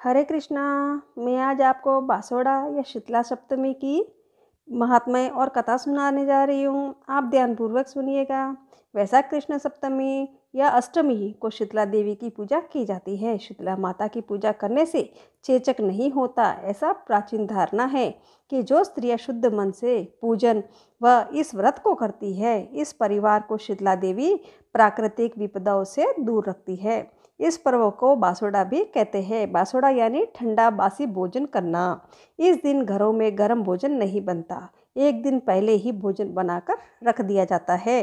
हरे कृष्णा। मैं आज आपको बासोड़ा या शीतला सप्तमी की महात्म्य और कथा सुनाने जा रही हूँ। आप ध्यानपूर्वक सुनिएगा। वैशाख कृष्ण सप्तमी या अष्टमी को शीतला देवी की पूजा की जाती है। शीतला माता की पूजा करने से चेचक नहीं होता, ऐसा प्राचीन धारणा है कि जो स्त्रियां शुद्ध मन से पूजन व इस व्रत को करती है, इस परिवार को शीतला देवी प्राकृतिक विपदाओं से दूर रखती है। इस पर्व को बासोड़ा भी कहते हैं। बासोड़ा यानी ठंडा बासी भोजन करना। इस दिन घरों में गर्म भोजन नहीं बनता, एक दिन पहले ही भोजन बनाकर रख दिया जाता है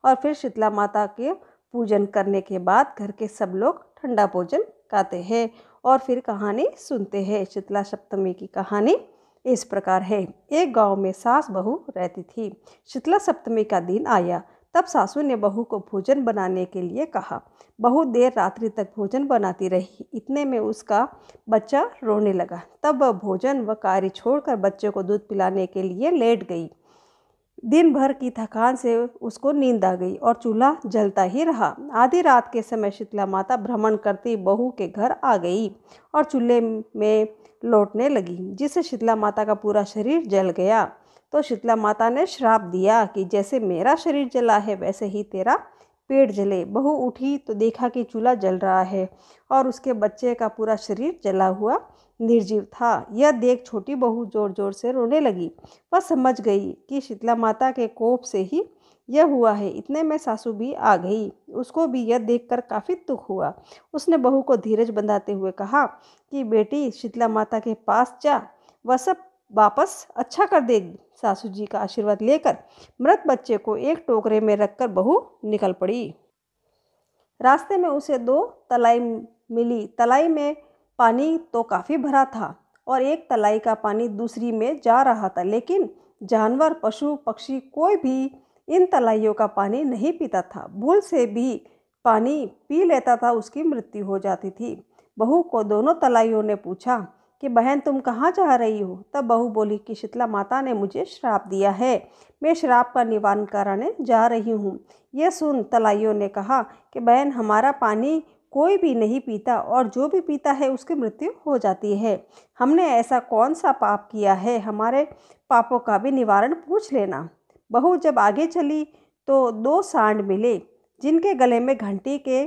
और फिर शीतला माता के पूजन करने के बाद घर के सब लोग ठंडा भोजन खाते हैं और फिर कहानी सुनते हैं। शीतला सप्तमी की कहानी इस प्रकार है। एक गांव में सास बहू रहती थी। शीतला सप्तमी का दिन आया, तब सासू ने बहू को भोजन बनाने के लिए कहा। बहू देर रात्रि तक भोजन बनाती रही। इतने में उसका बच्चा रोने लगा। तब वह भोजन व कार्य छोड़कर बच्चे को दूध पिलाने के लिए लेट गई। दिन भर की थकान से उसको नींद आ गई और चूल्हा जलता ही रहा। आधी रात के समय शीतला माता भ्रमण करती बहू के घर आ गई और चूल्हे में लौटने लगी, जिससे शीतला माता का पूरा शरीर जल गया। तो शीतला माता ने श्राप दिया कि जैसे मेरा शरीर जला है वैसे ही तेरा पेट जले। बहू उठी तो देखा कि चूल्हा जल रहा है और उसके बच्चे का पूरा शरीर जला हुआ निर्जीव था। यह देख छोटी बहू जोर जोर से रोने लगी। वह समझ गई कि शीतला माता के कोप से ही यह हुआ है। इतने में सासू भी आ गई। उसको भी यह देखकर काफ़ी दुख हुआ। उसने बहू को धीरज बंधाते हुए कहा कि बेटी, शीतला माता के पास जा, वह सब वापस अच्छा कर देगी। सासू जी का आशीर्वाद लेकर मृत बच्चे को एक टोकरे में रखकर बहू निकल पड़ी। रास्ते में उसे दो तलाई मिली। तलाई में पानी तो काफ़ी भरा था और एक तलाई का पानी दूसरी में जा रहा था, लेकिन जानवर, पशु पक्षी कोई भी इन तलाइयों का पानी नहीं पीता था। भूल से भी पानी पी लेता था, उसकी मृत्यु हो जाती थी। बहू को दोनों तलाइयों ने पूछा कि बहन, तुम कहाँ जा रही हो? तब बहू बोली कि शीतला माता ने मुझे श्राप दिया है, मैं श्राप का निवारण कराने जा रही हूँ। यह सुन तलाइयों ने कहा कि बहन, हमारा पानी कोई भी नहीं पीता और जो भी पीता है उसकी मृत्यु हो जाती है। हमने ऐसा कौन सा पाप किया है? हमारे पापों का भी निवारण पूछ लेना। बहू जब आगे चली तो दो सांड मिले, जिनके गले में घंटी के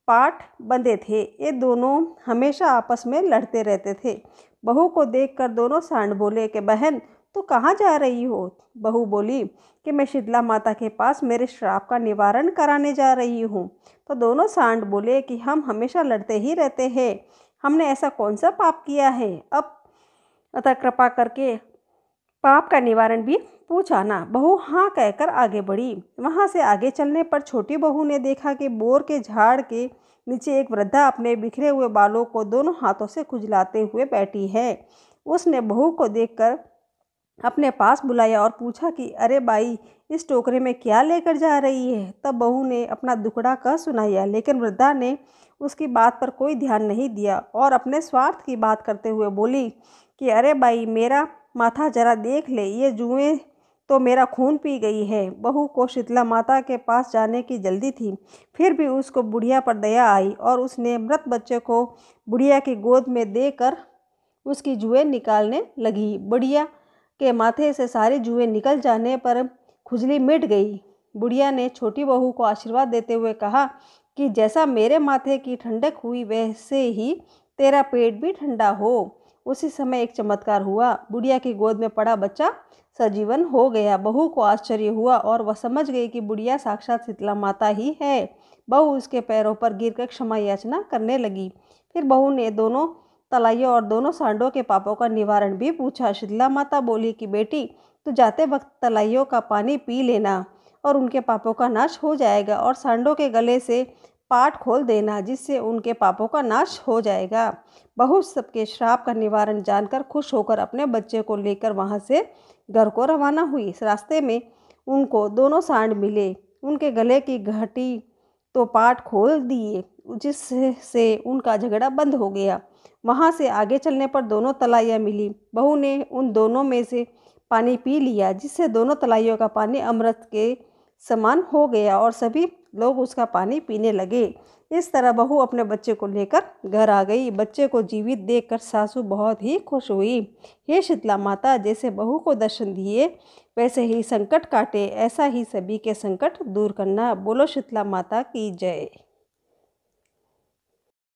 पाठ बंधे थे। ये दोनों हमेशा आपस में लड़ते रहते थे। बहू को देखकर दोनों सांड बोले कि बहन, तू कहाँ जा रही हो? बहू बोली कि मैं शीतला माता के पास मेरे श्राप का निवारण कराने जा रही हूँ। तो दोनों सांड बोले कि हम हमेशा लड़ते ही रहते हैं, हमने ऐसा कौन सा पाप किया है? अब अतः कृपा करके पाप का निवारण भी पूछाना। बहू हाँ कहकर आगे बढ़ी। वहाँ से आगे चलने पर छोटी बहू ने देखा कि बोर के झाड़ के नीचे एक वृद्धा अपने बिखरे हुए बालों को दोनों हाथों से खुजलाते हुए बैठी है। उसने बहू को देखकर अपने पास बुलाया और पूछा कि अरे बाई, इस टोकरे में क्या लेकर जा रही है? तब बहू ने अपना दुखड़ा कह सुनाया, लेकिन वृद्धा ने उसकी बात पर कोई ध्यान नहीं दिया और अपने स्वार्थ की बात करते हुए बोली कि अरे बाई, मेरा माथा जरा देख ले, ये जुएं तो मेरा खून पी गई है। बहू को शीतला माता के पास जाने की जल्दी थी, फिर भी उसको बुढ़िया पर दया आई और उसने मृत बच्चे को बुढ़िया की गोद में देकर उसकी जुएं निकालने लगी। बुढ़िया के माथे से सारी जुएं निकल जाने पर खुजली मिट गई। बुढ़िया ने छोटी बहू को आशीर्वाद देते हुए कहा कि जैसा मेरे माथे की ठंडक हुई वैसे ही तेरा पेट भी ठंडा हो। उसी समय एक चमत्कार हुआ। बुढ़िया की गोद में पड़ा बच्चा सजीवन हो गया। बहू को आश्चर्य हुआ और वह समझ गई कि बुढ़िया साक्षात शीतला माता ही है। बहू उसके पैरों पर गिरकर क्षमा याचना करने लगी। फिर बहू ने दोनों तलाइयों और दोनों सांडों के पापों का निवारण भी पूछा। शीतला माता बोली कि बेटी, तू जाते वक्त तलाइयों का पानी पी लेना और उनके पापों का नाश हो जाएगा, और सांडों के गले से पाट खोल देना, जिससे उनके पापों का नाश हो जाएगा। बहू सबके श्राप का निवारण जानकर खुश होकर अपने बच्चे को लेकर वहां से घर को रवाना हुई। इस रास्ते में उनको दोनों सांड मिले। उनके गले की घटी तो पाट खोल दिए, जिससे उनका झगड़ा बंद हो गया। वहां से आगे चलने पर दोनों तलाइयाँ मिली। बहू ने उन दोनों में से पानी पी लिया, जिससे दोनों तलाइयों का पानी अमृत के समान हो गया और सभी लोग उसका पानी पीने लगे। इस तरह बहू अपने बच्चे को लेकर घर आ गई। बच्चे को जीवित देखकर सासू बहुत ही खुश हुई। हे शीतला माता, जैसे बहू को दर्शन दिए वैसे ही संकट काटे, ऐसा ही सभी के संकट दूर करना। बोलो शीतला माता की जय।